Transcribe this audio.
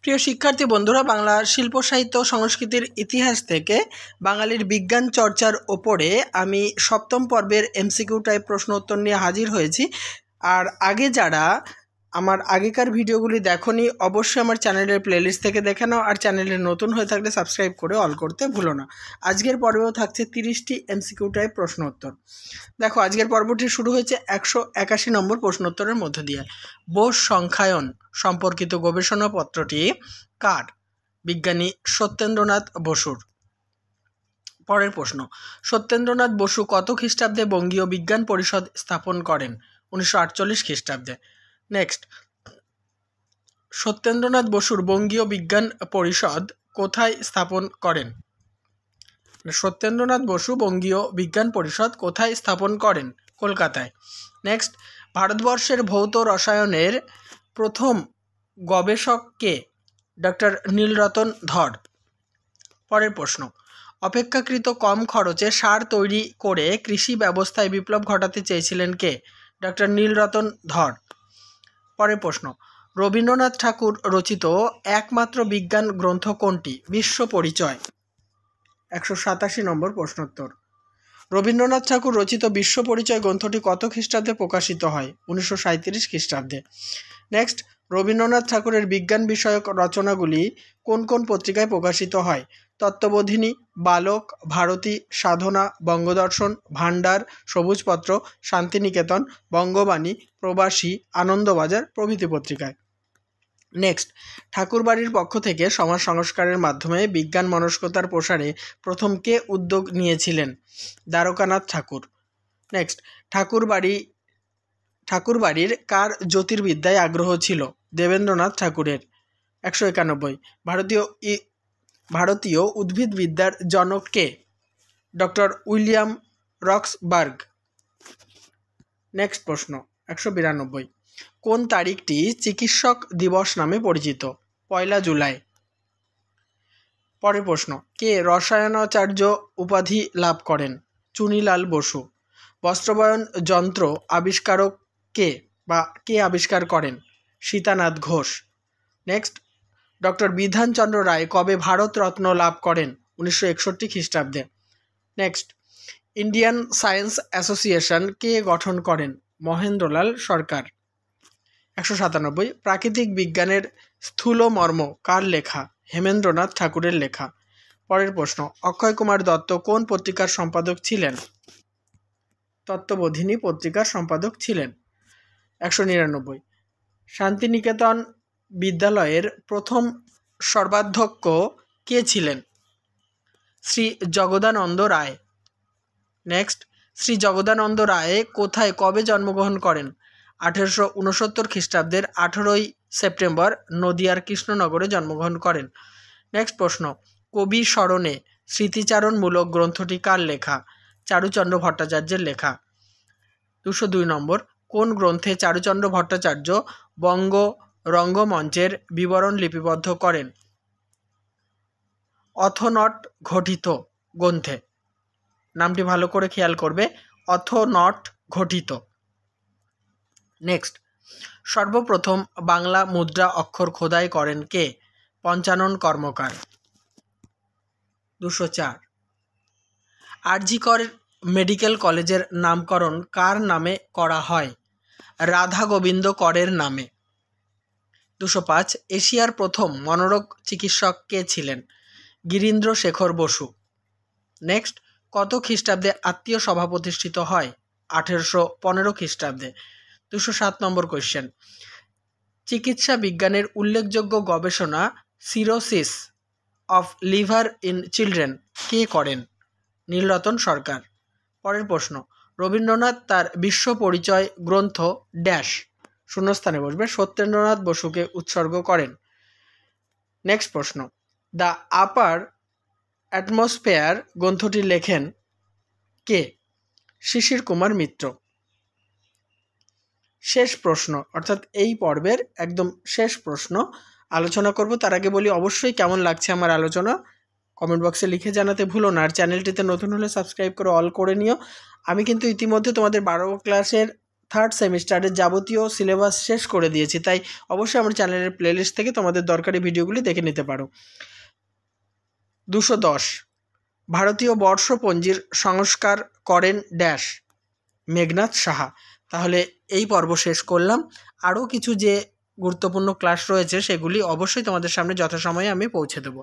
প্রিয় শিক্ষার্থী বন্ধুরা, বাংলা শিল্প সাহিত্য সংস্কৃতির ইতিহাস থেকে বাঙালির বিজ্ঞান চর্চার ওপরে আমি সপ্তম পর্বের এমসিকিউ টাইপ প্রশ্ন উত্তর নিয়ে হাজির হয়েছি। আর আগে যারা আমার আগেকার ভিডিওগুলি দেখোনি অবশ্যই আমার চ্যানেলের প্লেলিস্ট থেকে দেখে নাও, আর চ্যানেলে নতুন হয়ে থাকলে সাবস্ক্রাইব করে অল করতে ভুলো না। আজকের পর্বেও থাকছে 30টি এমসিকিউ টাইপ প্রশ্ন উত্তর। দেখো, আজকের পর্বটি শুরু হয়েছে 181 নম্বর প্রশ্ন উত্তরের মধ্য দিয়ে। বোস সংখ্যায়ন সম্পর্কিত গবেষণাপত্রটি কার? বিজ্ঞানী সত্যেন্দ্রনাথ বসুর। পরের প্রশ্ন, সত্যেন্দ্রনাথ বসু কত খ্রিস্টাব্দে বঙ্গীয় বিজ্ঞান পরিষদ স্থাপন করেন? 1948 খ্রিস্টাব্দে। নেক্সট, সত্যেন্দ্রনাথ বসুর বঙ্গীয় বিজ্ঞান পরিষদ কোথায় স্থাপন করেন? সত্যেন্দ্রনাথ বসু বঙ্গীয় বিজ্ঞান পরিষদ কোথায় স্থাপন করেন? কলকাতায়। নেক্সট, ভারতবর্ষের ভৌত রসায়নের প্রথম গবেষক কে? ডক্টর নীলরতন ধর। পরের প্রশ্ন, অপেক্ষাকৃত কম খরচে সার তৈরি করে কৃষি ব্যবস্থায় বিপ্লব ঘটাতে চেয়েছিলেন কে? ডক্টর নীলরতন ধর। পরের প্রশ্ন, রবীন্দ্রনাথ ঠাকুর রচিত একমাত্র বিজ্ঞান গ্রন্থ কোনটি? বিশ্ব পরিচয়। 187 নম্বর প্রশ্নোত্তর। রবীন্দ্রনাথ ঠাকুর রচিত বিশ্ব পরিচয় গ্রন্থটি কত খ্রিস্টাব্দে প্রকাশিত হয়? 1937 খ্রিস্টাব্দে। নেক্সট, রবীন্দ্রনাথ ঠাকুরের বিজ্ঞান বিষয়ক রচনাগুলি কোন কোন পত্রিকায় প্রকাশিত হয়? তত্ত্ববোধিনী, বালক, ভারতী, সাধনা, বঙ্গদর্শন, ভাণ্ডার, সবুজপত্র, শান্তিনিকেতন, বঙ্গবাণী, প্রবাসী, আনন্দবাজার প্রভৃতি পত্রিকায়। নেক্সট, ঠাকুরবাড়ির পক্ষ থেকে সমাজ সংস্কারের মাধ্যমে বিজ্ঞান মনস্কতার প্রসারে প্রথম কে উদ্যোগ নিয়েছিলেন? দ্বারকানাথ ঠাকুর। নেক্সট, ঠাকুরবাড়ির কার জ্যোতির্বিদ্যায় আগ্রহ ছিল? দেবেন্দ্রনাথ ঠাকুরের। 191, ভারতীয় উদ্ভিদবিদ্যার জনক কে? Doctor William Roxburgh. নেক্সট প্রশ্ন, 192, কোন তারিখটি চিকিৎসক দিবস নামে পরিচিত? 1 জুলাই। পরের প্রশ্ন, কে রসায়নাচার্য উপাধি লাভ করেন? চুনিলাল বসু। বস্ত্রবয়ন যন্ত্র আবিষ্কারক কে বা কে আবিষ্কার করেন? সীতানাথ ঘোষ। নেক্সট, ডক্টর বিধানচন্দ্র রায় কবে ভারতরত্ন লাভ করেন? 1961 খ্রিস্টাব্দে। নেক্সট, ইন্ডিয়ান সায়েন্স অ্যাসোসিয়েশন কে গঠন করেন? মহেন্দ্রলাল সরকার। 197, প্রাকৃতিক বিজ্ঞানের স্থূল মর্ম কার লেখা? হেমেন্দ্রনাথ ঠাকুরের লেখা। পরের প্রশ্ন, অক্ষয় কুমার দত্ত কোন পত্রিকার সম্পাদক ছিলেন? তত্ত্ববোধিনী পত্রিকার সম্পাদক ছিলেন। 199, শান্তিনিকেতন বিদ্যালয়ের প্রথম সর্বাধ্যক্ষ কে ছিলেন? শ্রী জগদানন্দ রায়। নেক্সট, শ্রী জগদানন্দ রায় কোথায় কবে জন্মগ্রহণ করেন? 1869 খ্রিস্টাব্দের 18 সেপ্টেম্বর নদিয়ার কৃষ্ণনগরে জন্মগ্রহণ করেন। নেক্সট প্রশ্ন, কবি স্মরণে স্মৃতিচারণমূলক গ্রন্থটি কার লেখা? চারুচন্দ্র ভট্টাচার্যের লেখা। 202 নম্বর, কোন গ্রন্থে চারুচন্দ্র ভট্টাচার্য বঙ্গ রঙ্গমঞ্চের বিবরণ লিপিবদ্ধ করেন? অথনট ঘটিত গ্রন্থে। নামটি ভালো করে খেয়াল করবে, অথনট ঘটিত। নেক্সট, সর্বপ্রথম বাংলা মুদ্রা অক্ষর খোদাই করেন কে? পঞ্চানন কর্মকার। 204, আরজি কর মেডিকেল কলেজের নামকরণ কার নামে করা হয়? রাধা গোবিন্দ করের নামে। 205, এশিয়ার প্রথম মনোরোগ চিকিৎসক কে ছিলেন? গিরীন্দ্র শেখর বসু। নেক্সট, কত খ্রিস্টাব্দে আত্মীয় সভা প্রতিষ্ঠিত হয়? 1815 খ্রিস্টাব্দে। 207 নম্বর কোয়েশ্চেন, চিকিৎসা বিজ্ঞানের উল্লেখযোগ্য গবেষণা cirrhosis of liver in children কে করেন? নীলরতন সরকার। পরের প্রশ্ন, রবীন্দ্রনাথ তার বিশ্ব পরিচয় গ্রন্থ ড্যাশ শূন্যস্থানে বসবে সত্যেন্দ্রনাথ বসুকে উৎসর্গ করেন। নেক্সট প্রশ্ন, দ্য আপার অ্যাটমসফেয়ার গ্রন্থটি লেখেন কে? শিশির কুমার মিত্র। শেষ প্রশ্ন, অর্থাৎ এই পর্বের একদম শেষ প্রশ্ন আলোচনা করব। তার আগে বলি, অবশ্যই কেমন লাগছে আমার আলোচনা কমেন্ট বক্সে লিখে জানাতে ভুলো না। আর চ্যানেলটিতে নতুন হলে সাবস্ক্রাইব করে অল করে নিও। আমি কিন্তু ইতিমধ্যে তোমাদের 12 ক্লাসের থার্ড সেমিস্টারের যাবতীয় সিলেবাস শেষ করে দিয়েছি, তাই অবশ্যই আমার চ্যানেলের প্লেলিস্ট থেকে তোমাদের দরকারি ভিডিওগুলি দেখে নিতে পারো। 210 ভারতীয় বর্ষপঞ্জির সংস্কার করেন ড্যাশ, মেঘনাদ সাহা। তাহলে এই পর্ব শেষ করলাম। আরও কিছু যে গুরুত্বপূর্ণ ক্লাস রয়েছে সেগুলি অবশ্যই তোমাদের সামনে যথাসময়ে আমি পৌঁছে দেবো।